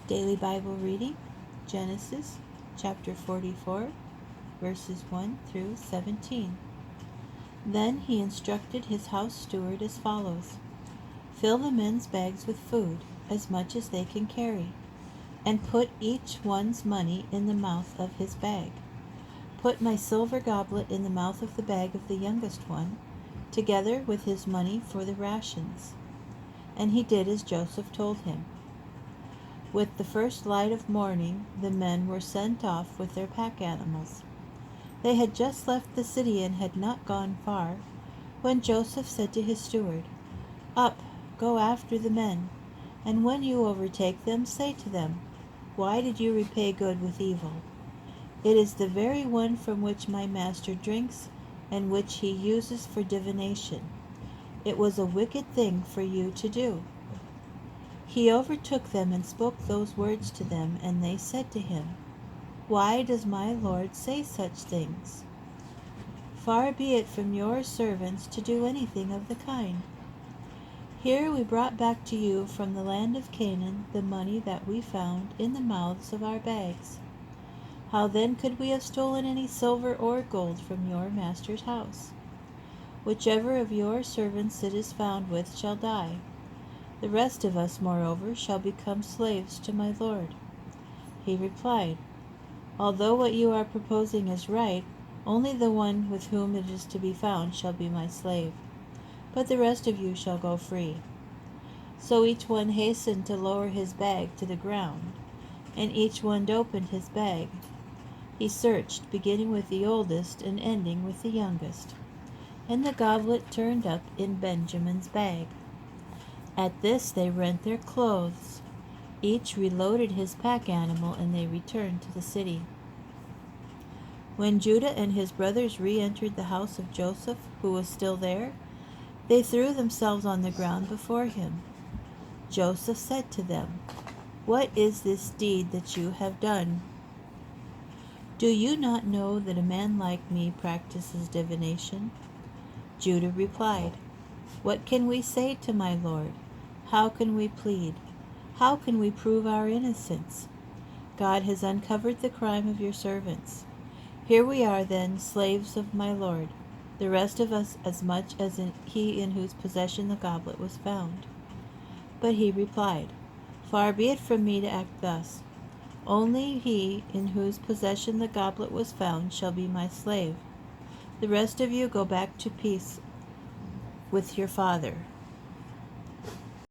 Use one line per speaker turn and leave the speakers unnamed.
Daily Bible reading, Genesis chapter 44, verses 1 through 17. Then he instructed his house steward as follows: Fill the men's bags with food, as much as they can carry, and put each one's money in the mouth of his bag. Put my silver goblet in the mouth of the bag of the youngest one, together with his money for the rations. And he did as Joseph told him. With the first light of morning, the men were sent off with their pack animals. They had just left the city and had not gone far, when Joseph said to his steward, Up, go after the men, and when you overtake them, say to them, Why did you repay good with evil? It is the very one from which my master drinks, and which he uses for divination. It was a wicked thing for you to do. He overtook them and spoke those words to them, and they said to him, Why does my Lord say such things? Far be it from your servants to do anything of the kind. Here we brought back to you from the land of Canaan the money that we found in the mouths of our bags. How then could we have stolen any silver or gold from your master's house? Whichever of your servants it is found with shall die. The rest of us, moreover, shall become slaves to my Lord. He replied, Although what you are proposing is right, only the one with whom it is to be found shall be my slave, but the rest of you shall go free. So each one hastened to lower his bag to the ground, and each one opened his bag. He searched, beginning with the oldest and ending with the youngest, and the goblet turned up in Benjamin's bag. At this they rent their clothes. Each reloaded his pack animal, and they returned to the city. When Judah and his brothers re-entered the house of Joseph, who was still there, they threw themselves on the ground before him. Joseph said to them, What is this deed that you have done? Do you not know that a man like me practices divination? Judah replied, What can we say to my Lord? How can we plead? How can we prove our innocence? God has uncovered the crime of your servants. Here we are then, slaves of my Lord, the rest of us as much as he in whose possession the goblet was found. But he replied, Far be it from me to act thus. Only he in whose possession the goblet was found shall be my slave. The rest of you go back to peace with your father.